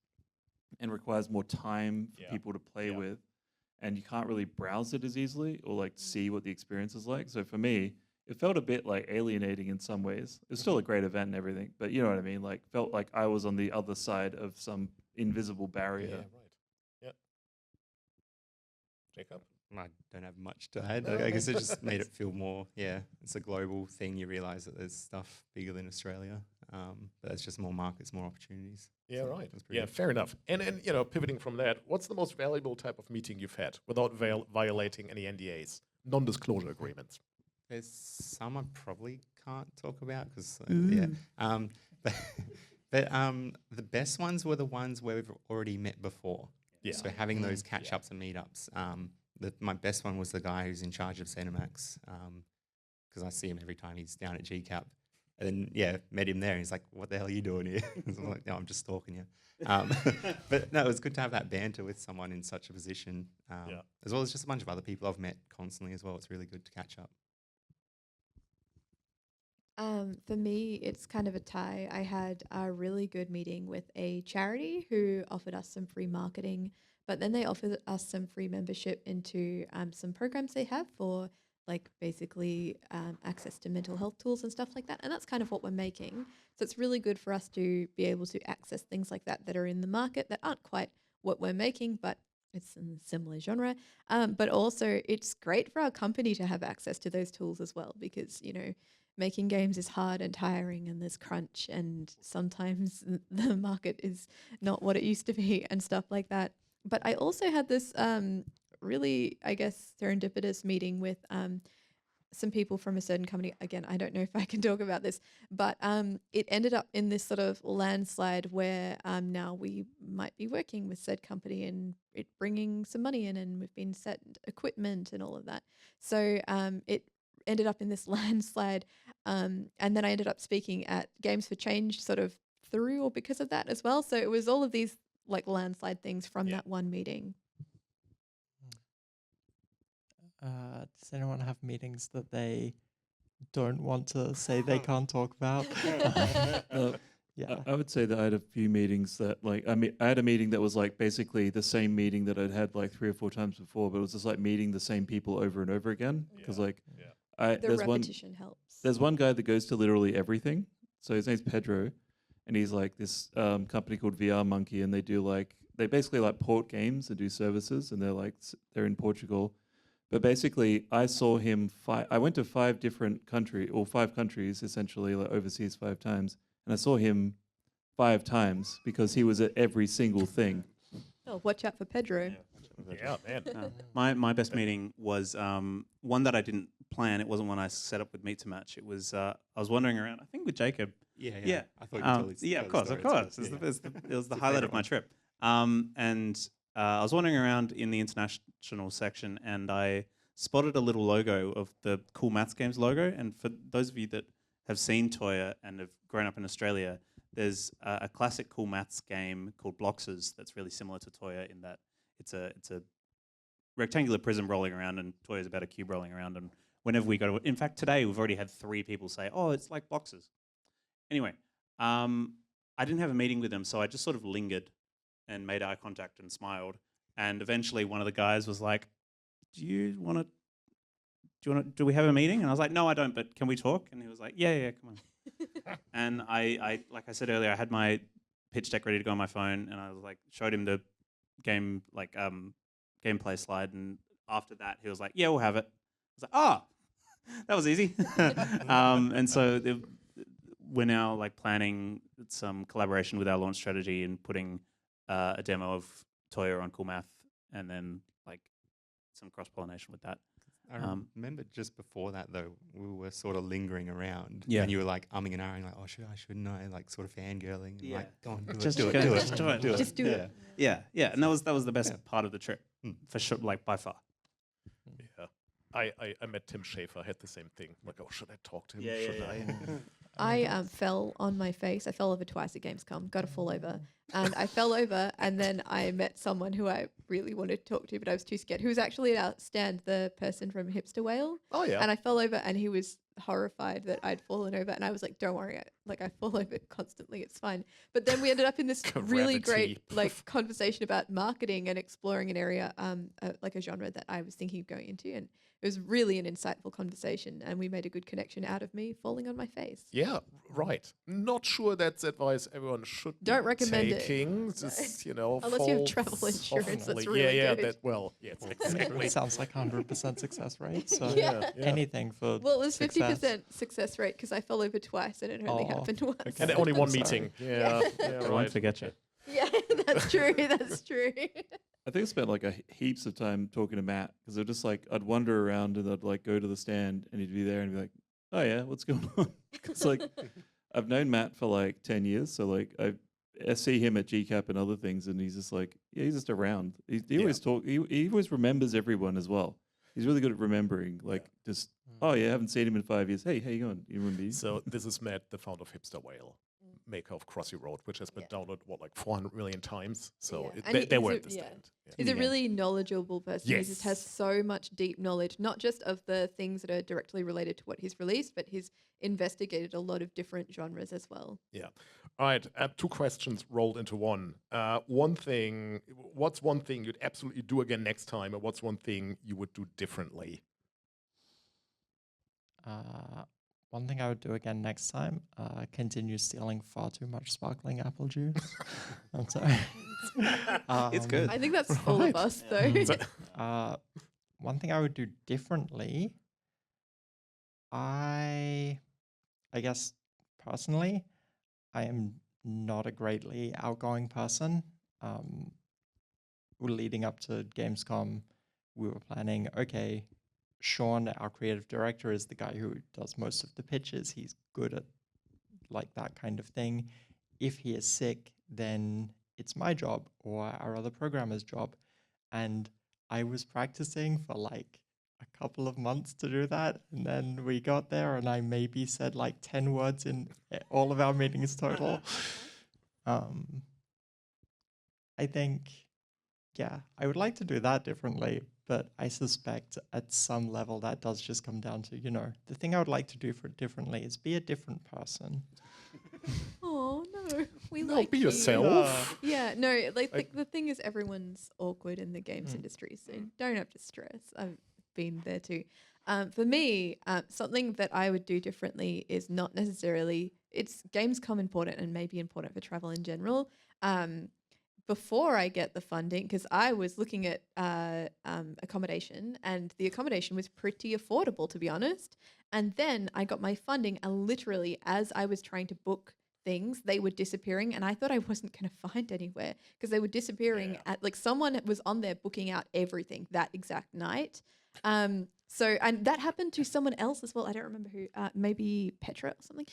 Speaker 5: and requires more time for people to play with, and you can't really browse it as easily or like see what the experience is like. So for me, it felt a bit like alienating in some ways. It's still a great event and everything, but you know what I mean? Like felt like I was on the other side of some invisible barrier.
Speaker 1: Yeah, right. Yeah. Jacob?
Speaker 6: I don't have much to add. I guess it just made it feel more, it's a global thing. You realise that there's stuff bigger than Australia, but it's just more markets, more opportunities.
Speaker 1: Yeah,
Speaker 6: So
Speaker 1: right.
Speaker 6: that's pretty
Speaker 1: Yeah,
Speaker 6: good.
Speaker 1: fair enough. And pivoting from that, what's the most valuable type of meeting you've had without violating any NDAs, non-disclosure agreements?
Speaker 6: There's some I probably can't talk about because, but, the best ones were the ones where we've already met before.
Speaker 1: Yeah.
Speaker 6: So having those catch-ups and meetups. My best one was the guy who's in charge of Cinemax, because I see him every time he's down at GCAP. And then, met him there. And he's like, "What the hell are you doing here?" I'm like, "No, I'm just stalking you." But no, it was good to have that banter with someone in such a position, as well as just a bunch of other people I've met constantly as well. It's really good to catch up.
Speaker 3: For me, it's kind of a tie. I had a really good meeting with a charity who offered us some free marketing, but then they offered us some free membership into some programs they have for like basically access to mental health tools and stuff like that. And that's kind of what we're making. So it's really good for us to be able to access things like that are in the market that aren't quite what we're making, but it's in a similar genre. But also it's great for our company to have access to those tools as well, because, making games is hard and tiring and there's crunch and sometimes the market is not what it used to be and stuff like that. But I also had this really, I guess, serendipitous meeting with some people from a certain company. Again, I don't know if I can talk about this, but it ended up in this sort of landslide where now we might be working with said company and it bringing some money in, and we've been set equipment and all of that. So it ended up in this landslide, and then I ended up speaking at Games for Change sort of through or because of that as well. So it was all of these like landslide things from that one meeting.
Speaker 2: Does anyone have meetings that they don't want to say they can't talk about?
Speaker 5: I would say that I had a few meetings that I had a meeting that was like basically the same meeting that I'd had like 3 or 4 times before, but it was just like meeting the same people over and over again. Because
Speaker 3: the repetition helps.
Speaker 5: There's one guy that goes to literally everything. So his name's Pedro, and he's like this company called VR Monkey, and they basically like port games and do services, and they're in Portugal. But basically, I saw him. I went to 5 countries essentially, like overseas 5 times, and I saw him 5 times because he was at every single thing.
Speaker 3: Oh, watch out for Pedro.
Speaker 1: Yeah, man.
Speaker 4: My best meeting was one that I didn't plan. It wasn't one I set up with Meet to Match. It was I was wandering around, I think with Jacob.
Speaker 6: Yeah. I thought you told
Speaker 4: yeah, of course. It was the highlight of my trip. And I was wandering around in the international section, and I spotted a little logo of the Cool Maths Games logo. And for those of you that have seen Toya and have grown up in Australia, there's a classic Cool Maths game called Bloxes that's really similar to Toya in that it's a rectangular prism rolling around, and Toya's about a cube rolling around. And whenever we go to it, in fact, today we've already had 3 people say, "Oh, it's like Bloxes." Anyway, I didn't have a meeting with them, so I just sort of lingered and made eye contact and smiled. And eventually one of the guys was like, do we have a meeting? And I was like, "No, I don't, but can we talk?" And he was like, yeah, come on. And I, like I said earlier, I had my pitch deck ready to go on my phone, and I was like, showed him the game, gameplay slide. And after that, he was like, "Yeah, we'll have it." I was like, "Oh, that was easy." And so we're now like planning some collaboration with our launch strategy and putting a demo of Toya on Cool Math, and then like some cross-pollination with that.
Speaker 6: I remember just before that though, we were sort of lingering around.
Speaker 4: Yeah.
Speaker 6: And you were like umming and ahhing, like, oh, shouldn't I? Like sort of fangirling. And like, go on, do
Speaker 4: Just
Speaker 6: it,
Speaker 4: do
Speaker 6: do
Speaker 4: it,
Speaker 6: it,
Speaker 4: just do it.
Speaker 6: do it.
Speaker 3: Just do it.
Speaker 4: Yeah, and that was the best part of the trip,
Speaker 6: Mm.
Speaker 4: for sure, like by far.
Speaker 1: Yeah. I met Tim Schafer, had the same thing. Like, oh, should I talk to him? Should I?
Speaker 3: I fell on my face. I fell over twice at Gamescom, got a fall over. And I fell over, and then I met someone who I really wanted to talk to, but I was too scared, who was actually at our stand, the person from Hipster Whale.
Speaker 1: Oh, yeah.
Speaker 3: And I fell over, and he was horrified that I'd fallen over. And I was like, don't worry, I fall over constantly. It's fine. But then we ended up in this really great
Speaker 1: Gravity.
Speaker 3: conversation about marketing and exploring an area, like a genre that I was thinking of going into. And it was really an insightful conversation, and we made a good connection out of me falling on my face.
Speaker 1: Yeah, right. Not sure that's advice everyone should
Speaker 3: Don't
Speaker 1: be
Speaker 3: recommend it.
Speaker 1: taking. Just, you know,
Speaker 3: Unless you have
Speaker 1: fall
Speaker 3: travel insurance, that's
Speaker 1: softly.
Speaker 3: really
Speaker 1: yeah,
Speaker 3: good.
Speaker 1: yes, exactly.
Speaker 2: It sounds like 100% success rate. So
Speaker 3: Yeah.
Speaker 2: anything for
Speaker 3: Well, it was
Speaker 2: success.
Speaker 3: 50% success rate because I fell over twice and it only
Speaker 2: Oh,
Speaker 3: happened once.
Speaker 2: okay.
Speaker 1: And only one
Speaker 2: Sorry.
Speaker 1: meeting. Yeah, yeah,
Speaker 4: I
Speaker 1: right.
Speaker 4: won't forget you.
Speaker 3: Yeah, that's true. That's true.
Speaker 5: I think I spent like heaps of time talking to Matt because I'd just like I'd wander around and I'd like go to the stand and he'd be there and be like, "Oh yeah, what's going on?" Because like I've known Matt for like 10 years, so like I see him at GCAP and other things, and he's just like, yeah, he's just around. He always talk. He always remembers everyone as well. He's really good at remembering. Like just, oh yeah, I haven't seen him in 5 years. Hey, how you going? You remember me?
Speaker 1: So this is Matt, the founder of Hipster Whale, maker of Crossy Road, which has been downloaded like 400 million times. So
Speaker 3: Yeah. And
Speaker 1: they
Speaker 3: he's
Speaker 1: were
Speaker 3: a-
Speaker 1: at the
Speaker 3: yeah.
Speaker 1: stand. Yeah.
Speaker 3: He's a really knowledgeable person. He just has
Speaker 1: Yes.
Speaker 3: so much deep knowledge, not just of the things that are directly related to what he's released, but he's investigated a lot of different genres as well.
Speaker 1: Yeah. All right. 2 questions rolled into one. What's one thing you'd absolutely do again next time, and what's one thing you would do differently?
Speaker 2: One thing I would do again next time, continue stealing far too much sparkling apple juice. I'm sorry.
Speaker 6: It's good.
Speaker 3: I think that's all of us, though.
Speaker 2: One thing I would do differently, I guess personally, I am not a greatly outgoing person. Leading up to Gamescom, we were planning, okay, Sean, our creative director, is the guy who does most of the pitches. He's good at like that kind of thing. If he is sick, then it's my job or our other programmer's job. And I was practicing for like a couple of months to do that. And then we got there and I maybe said like 10 words in all of our meetings total. I think, yeah, I would like to do that differently, but I suspect at some level that does just come down to, the thing I would like to do for differently is be a different person.
Speaker 3: Oh, no. We
Speaker 1: No,
Speaker 3: like
Speaker 1: be
Speaker 3: you.
Speaker 1: yourself.
Speaker 3: Yeah, no, like the thing is everyone's awkward in the games industry, so don't have to stress. I've been there too. For me, something that I would do differently is not necessarily, it's Gamescom important and maybe important for travel in general. Before I get the funding, because I was looking at accommodation and the accommodation was pretty affordable, to be honest. And then I got my funding and literally as I was trying to book things, they were disappearing and I thought I wasn't going to find anywhere because they were disappearing at like someone was on there booking out everything that exact night. And that happened to someone else as well. I don't remember who, maybe Petra or something.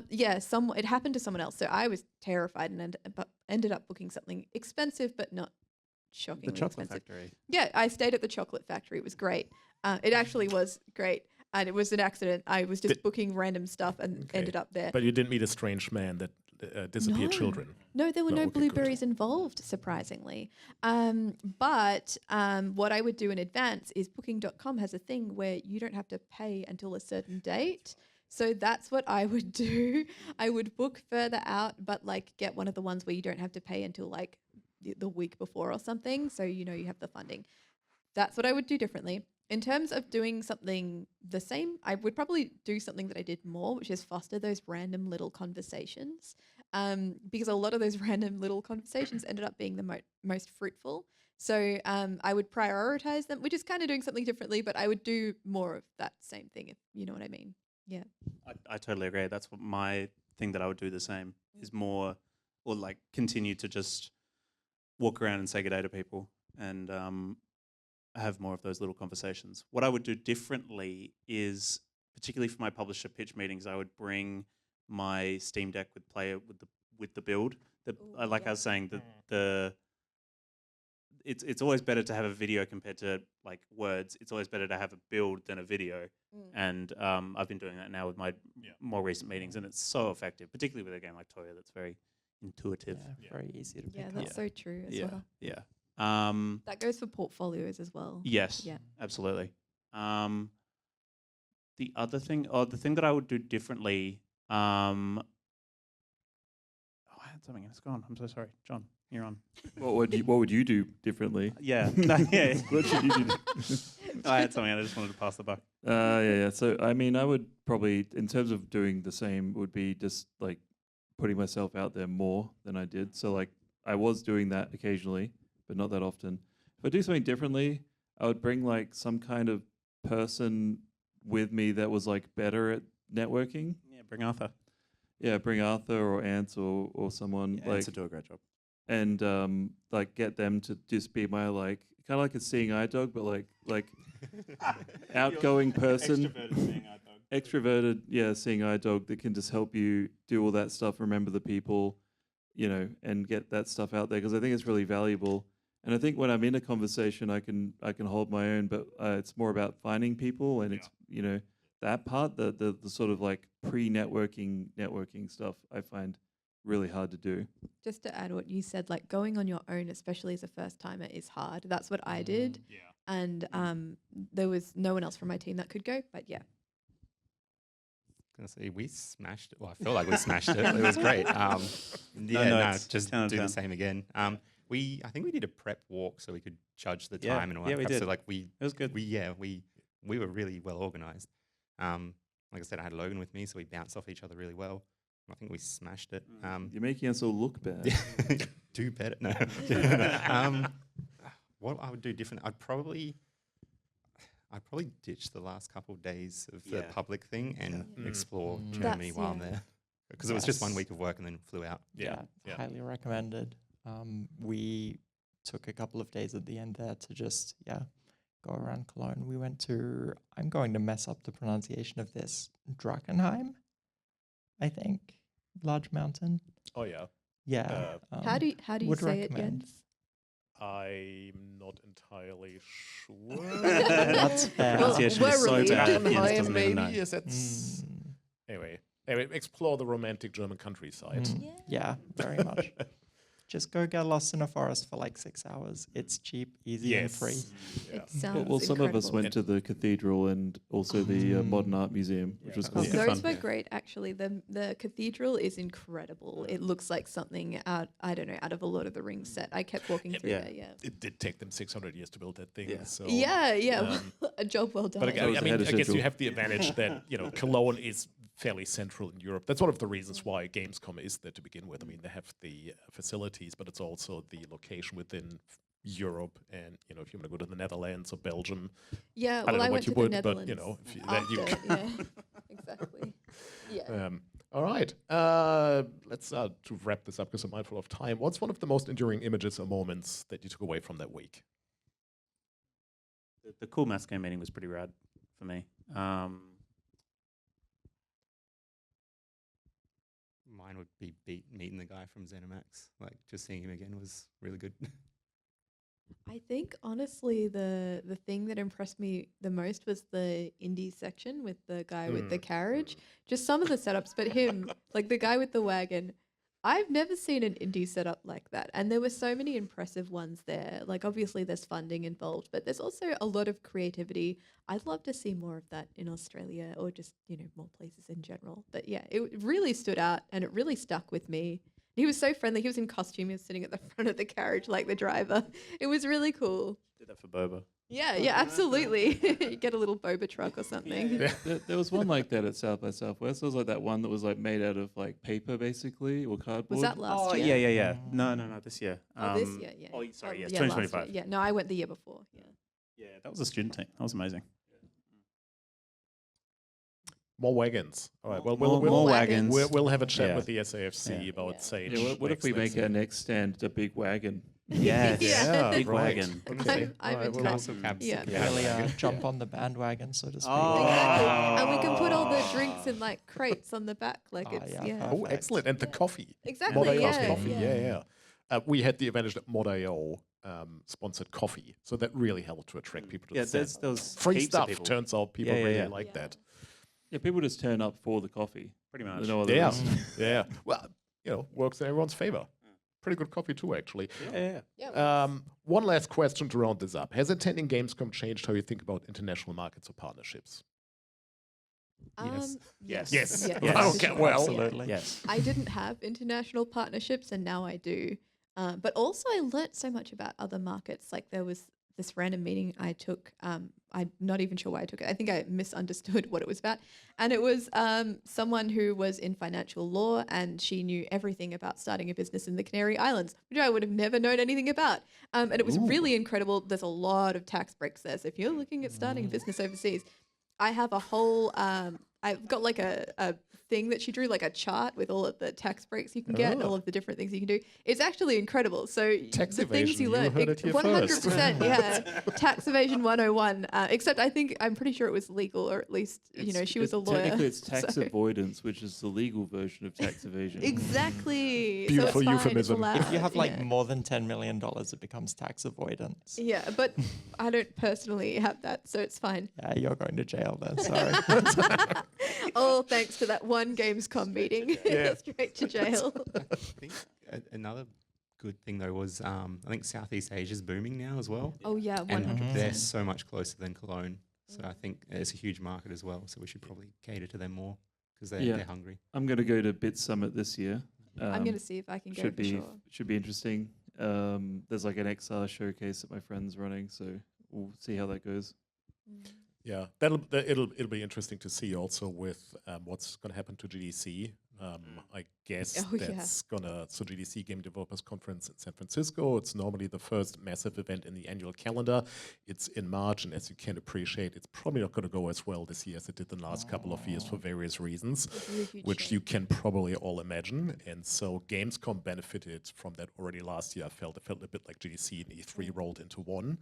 Speaker 3: It happened to someone else. So I was terrified and ended up booking something expensive, but not shockingly
Speaker 4: The chocolate
Speaker 3: expensive.
Speaker 4: factory.
Speaker 3: Yeah, I stayed at the chocolate factory. It was great. It actually was great. And it was an accident. I was just booking random stuff and ended up there.
Speaker 1: But you didn't meet a strange man that disappeared
Speaker 3: No.
Speaker 1: children.
Speaker 3: No, there were no
Speaker 1: Okay, good.
Speaker 3: blueberries involved, surprisingly. But what I would do in advance is booking.com has a thing where you don't have to pay until a certain date. So that's what I would do. I would book further out, but like get one of the ones where you don't have to pay until like the week before or something. So you have the funding. That's what I would do differently. In terms of doing something the same, I would probably do something that I did more, which is foster those random little conversations. Because a lot of those random little conversations ended up being the most fruitful. So I would prioritize them, which is kind of doing something differently, but I would do more of that same thing, if you know what I mean. Yeah.
Speaker 4: I totally agree. That's what my thing that I would do the same is more, or like continue to just walk around and say good day to people. And have more of those little conversations. What I would do differently is, particularly for my publisher pitch meetings, I would bring my Steam Deck with player with the build. Like I was saying, it's always better to have a video compared to like words. It's always better to have a build than a video. And I've been doing that now with my more recent meetings, and it's so effective, particularly with a game like Toya that's very intuitive.
Speaker 2: Very easy to pick
Speaker 3: Yeah,
Speaker 2: up.
Speaker 3: that's so true as well.
Speaker 4: Yeah.
Speaker 3: That goes for portfolios as well.
Speaker 4: Yes.
Speaker 3: Yeah.
Speaker 4: Absolutely. The other thing, the thing that I would do differently. I had something and it's gone. I'm so sorry, John. You're on.
Speaker 5: What would you do differently?
Speaker 4: Yeah.
Speaker 5: What should you do?
Speaker 4: I had something. I just wanted to pass the buck.
Speaker 5: Yeah. So I mean, I would probably, in terms of doing the same, would be just like putting myself out there more than I did. So like I was doing that occasionally, but not that often. If I do something differently, I would bring like some kind of person with me that was like better at networking.
Speaker 4: Yeah, bring Arthur.
Speaker 5: Yeah, bring Arthur or Ants or someone like
Speaker 4: to do a great job.
Speaker 5: and like get them to just be my like kind of like a seeing eye dog, but like outgoing person, extroverted, seeing eye dog that can just help you do all that stuff, remember the people, and get that stuff out there, because I think it's really valuable. And I think when I'm in a conversation, I can hold my own, but it's more about finding people, and it's that part, the sort of like networking stuff, I find really hard to do.
Speaker 3: Just to add what you said, like going on your own, especially as a first timer, is hard. That's what I did. And there was no one else from my team that could go, but yeah.
Speaker 6: Gonna say we smashed it. Well, I feel like we smashed it. It was great. Just do the same again. I think we did a prep walk so we could judge the time and all that.
Speaker 4: Yeah, we did.
Speaker 6: So like
Speaker 4: it was good.
Speaker 6: We were really well organized. Like I said, I had Logan with me, so we bounced off each other really well. I think we smashed it.
Speaker 5: You're making us all look bad.
Speaker 6: Do better. No. What I would do different, I'd probably ditch the last couple of days of the public thing and explore Germany while I'm there, because it was just 1 week of work and then flew out.
Speaker 2: Highly recommended. We took a couple of days at the end there to just go around Cologne. We went to, I'm going to mess up the pronunciation of this, Drachenheim, I think, large mountain.
Speaker 1: Oh yeah.
Speaker 2: Yeah.
Speaker 3: How do you say it,
Speaker 2: recommend.
Speaker 3: Jens?
Speaker 1: I'm not entirely sure.
Speaker 2: That's fair.
Speaker 4: Pronunciation is so bad. Jens doesn't even know.
Speaker 1: Yes, that's anyway. Explore the romantic German countryside.
Speaker 2: Yeah, very much. Just go get lost in a forest for like 6 hours. It's cheap, easy, and free.
Speaker 3: It sounds
Speaker 5: Well, some of us
Speaker 3: incredible.
Speaker 5: went to the cathedral and also the Modern Art Museum, which was cool.
Speaker 3: Those were great, actually. The cathedral is incredible. It looks like something out of a Lord of the Rings set. I kept walking through there.
Speaker 1: It did take them 600 years to build that thing. So
Speaker 3: a job well done.
Speaker 1: But again, I guess you have the advantage that Cologne is fairly central in Europe. That's one of the reasons why Gamescom is there to begin with. I mean, they have the facilities, but it's also the location within Europe. And if you want to go to the Netherlands or Belgium,
Speaker 3: Yeah,
Speaker 1: I don't
Speaker 3: well,
Speaker 1: know
Speaker 3: I
Speaker 1: what
Speaker 3: went
Speaker 1: you
Speaker 3: to the
Speaker 1: would, but
Speaker 3: Netherlands
Speaker 1: if you,
Speaker 3: exactly. Yeah.
Speaker 1: all right. Let's to wrap this up because I'm mindful of time. What's one of the most enduring images or moments that you took away from that week?
Speaker 4: The cool maths game meeting was pretty rad for me.
Speaker 6: Mine would be meeting the guy from ZeniMax. Like just seeing him again was really good.
Speaker 3: I think honestly the thing that impressed me the most was the indie section with the guy with the carriage. Just some of the setups, but him, like the guy with the wagon. I've never seen an indie setup like that. And there were so many impressive ones there. Like obviously there's funding involved, but there's also a lot of creativity. I'd love to see more of that in Australia or just, more places in general. But yeah, it really stood out and it really stuck with me. He was so friendly. He was in costume. He was sitting at the front of the carriage like the driver. It was really cool.
Speaker 4: Did that for Boba.
Speaker 3: Yeah, absolutely. You get a little boba truck or something.
Speaker 5: There was one like that at South by Southwest. There was like that one that was like made out of like paper basically or cardboard.
Speaker 3: Was that last year?
Speaker 4: Yeah. No, this year.
Speaker 3: This year, yeah.
Speaker 4: Oh, sorry, yes,
Speaker 3: yeah,
Speaker 4: 2025.
Speaker 3: Yeah, no, I went the year before. Yeah.
Speaker 4: Yeah, that was a student team. That was amazing.
Speaker 1: More wagons. All right. Well,
Speaker 4: more wagons.
Speaker 1: We'll have a chat with the SAFC about saying.
Speaker 5: What if we make our next stand a big wagon?
Speaker 4: Yes.
Speaker 3: Yeah.
Speaker 4: Big
Speaker 1: right.
Speaker 4: wagon.
Speaker 1: Okay.
Speaker 3: I'm
Speaker 1: All right,
Speaker 3: into
Speaker 1: well,
Speaker 3: that.
Speaker 6: Castle cabs.
Speaker 3: Yeah.
Speaker 2: Really jump on the bandwagon, so to speak.
Speaker 4: Oh.
Speaker 3: Exactly. And we can put all the drinks in like crates on the back. Like
Speaker 2: Oh,
Speaker 3: it's,
Speaker 2: yeah,
Speaker 3: yeah.
Speaker 1: Oh,
Speaker 2: perfect.
Speaker 1: excellent. And the coffee.
Speaker 3: Exactly.
Speaker 1: Mod.io's
Speaker 3: Yeah.
Speaker 1: coffee.
Speaker 3: Yeah.
Speaker 1: Yeah. We had the advantage that Mod.io sponsored coffee. So that really helped to attract people to
Speaker 4: Yeah,
Speaker 1: the stand.
Speaker 4: there's those
Speaker 1: Free
Speaker 4: heaps of
Speaker 1: stuff.
Speaker 4: people.
Speaker 1: Turns out people
Speaker 4: Yeah, yeah,
Speaker 1: really
Speaker 4: yeah.
Speaker 1: like
Speaker 3: Yeah.
Speaker 1: that.
Speaker 5: Yeah, people just turn up for the coffee.
Speaker 4: Pretty
Speaker 5: There's
Speaker 4: much.
Speaker 5: no other
Speaker 1: Yeah.
Speaker 5: reason.
Speaker 1: Yeah. Well, works in everyone's favor. Pretty good coffee too, actually.
Speaker 4: Yeah.
Speaker 3: Yeah.
Speaker 1: One last question to round this up. Has attending Gamescom changed how you think about international markets or partnerships?
Speaker 3: Yes.
Speaker 4: Yes.
Speaker 1: Yes.
Speaker 4: Yes.
Speaker 1: Okay, well.
Speaker 2: Absolutely.
Speaker 4: Yes.
Speaker 3: I didn't have international partnerships, and now I do. But also, I learnt so much about other markets. Like there was this random meeting I took. I'm not even sure why I took it. I think I misunderstood what it was about. And it was someone who was in financial law, and she knew everything about starting a business in the Canary Islands, which I would have never known anything about. And it was really incredible. There's a lot of tax breaks there. So if you're looking at starting a business overseas, I have a whole, I've got like a thing that she drew, like a chart with all of the tax breaks you can get and all of the different things you can do. It's actually incredible. So
Speaker 1: Tax
Speaker 3: the things
Speaker 1: evasion,
Speaker 3: you
Speaker 1: you
Speaker 3: learn,
Speaker 1: heard it here
Speaker 3: 100%, yeah. Tax evasion 101. Except I'm pretty sure it was legal, or at least, she was a lawyer.
Speaker 5: Technically, it's tax
Speaker 3: so-
Speaker 5: avoidance, which is the legal version of tax evasion.
Speaker 3: Exactly.
Speaker 1: Beautiful
Speaker 3: so it's fine,
Speaker 1: euphemism.
Speaker 3: It's
Speaker 2: If you have like
Speaker 3: allowed, yeah.
Speaker 2: more than $10 million, it becomes tax avoidance.
Speaker 3: Yeah, but I don't personally have that, so it's fine.
Speaker 2: Yeah, you're going to jail then. Sorry.
Speaker 3: All thanks to that one Gamescom meeting.
Speaker 1: Yeah.
Speaker 3: Straight to jail.
Speaker 6: I think another good thing though was I think Southeast Asia's booming now as well.
Speaker 3: Oh yeah,
Speaker 6: And
Speaker 3: 100%.
Speaker 6: they're so much closer than Cologne. So I think it's a huge market as well. So we should probably cater to them more because they're hungry.
Speaker 5: I'm going to go to Bit Summit this year.
Speaker 3: I'm going to see if I can go
Speaker 5: should
Speaker 3: for
Speaker 5: be
Speaker 3: sure.
Speaker 5: should be interesting. There's like an XR showcase that my friend's running, so we'll see how that goes.
Speaker 1: Yeah, it'll be interesting to see also with what's going to happen to GDC. I guess
Speaker 3: Oh, yeah.
Speaker 1: that's so GDC Game Developers Conference in San Francisco. It's normally the first massive event in the annual calendar. It's in March, and as you can appreciate, it's probably not going to go as well this year as it did the last couple of years for various reasons,
Speaker 3: It's a really huge
Speaker 1: which
Speaker 3: shame.
Speaker 1: you can probably all imagine. And so Gamescom benefited from that already last year. It felt a bit like GDC and E3 rolled into one.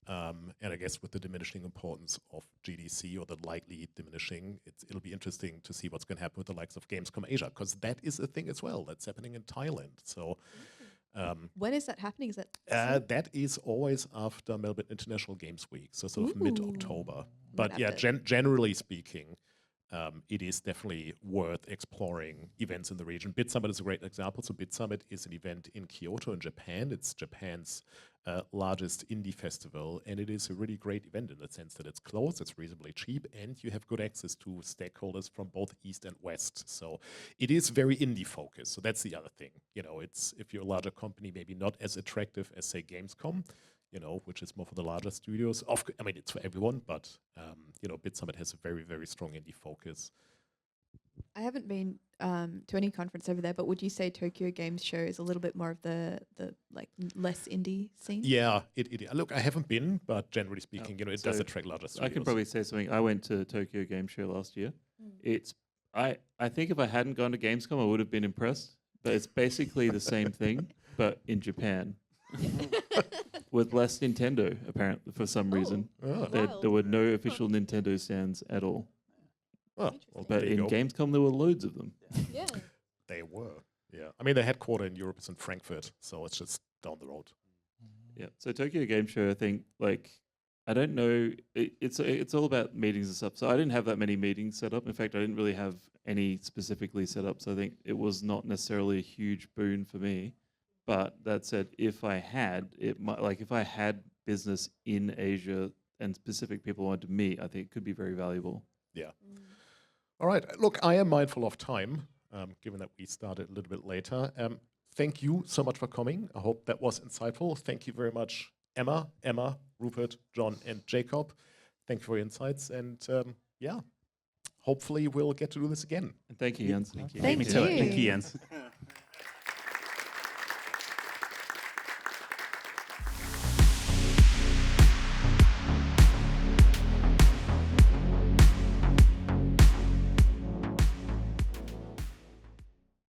Speaker 1: And I guess with the diminishing importance of GDC, or the likely diminishing, it'll be interesting to see what's going to happen with the likes of Gamescom Asia, because that is a thing as well. That's happening in Thailand. So
Speaker 3: When is that happening? Is that
Speaker 1: that is always after Melbourne International Games Week, so sort of mid-October. But
Speaker 3: have
Speaker 1: yeah,
Speaker 3: to-
Speaker 1: generally speaking, it is definitely worth exploring events in the region. Bit Summit is a great example. So Bit Summit is an event in Kyoto in Japan. It's Japan's largest indie festival, and it is a really great event in the sense that it's close, it's reasonably cheap, and you have good access to stakeholders from both East and West. So it is very indie focused. So that's the other thing. It's, if you're a larger company, maybe not as attractive as, say, Gamescom, which is more for the larger studios. I mean, it's for everyone, but Bit Summit has a very, very strong indie focus.
Speaker 3: I haven't been to any conference over there, but would you say Tokyo Games Show is a little bit more of the like less indie scene?
Speaker 1: Yeah, look, I haven't been, but generally speaking, it does
Speaker 5: so
Speaker 1: attract larger studios.
Speaker 5: I can probably say something. I went to Tokyo Game Show last year. I think if I hadn't gone to Gamescom, I would have been impressed. But it's basically the same thing, but in Japan. With less Nintendo, apparently, for some reason.
Speaker 1: Oh.
Speaker 5: There were no official Nintendo stands at all.
Speaker 1: Oh, well,
Speaker 5: But
Speaker 1: there you
Speaker 5: in
Speaker 1: go.
Speaker 5: Gamescom, there were loads of them.
Speaker 3: Yeah.
Speaker 1: They were. Yeah. I mean, the headquarter in Europe is in Frankfurt, so it's just down the road.
Speaker 5: Yeah. So Tokyo Game Show, I think, I don't know. It's all about meetings and stuff. So I didn't have that many meetings set up. In fact, I didn't really have any specifically set up. So I think it was not necessarily a huge boon for me. But that said, if I had, if I had business in Asia and specific people wanted to meet, I think it could be very valuable.
Speaker 1: Yeah. All right. Look, I am mindful of time, given that we started a little bit later. Thank you so much for coming. I hope that was insightful. Thank you very much, Emma, Rupert, John, and Jacob. Thank you for your insights. And hopefully we'll get to do this again.
Speaker 5: And thank you, Jens.
Speaker 3: Thank
Speaker 4: Me too.
Speaker 3: you.
Speaker 4: Thank you, Jens.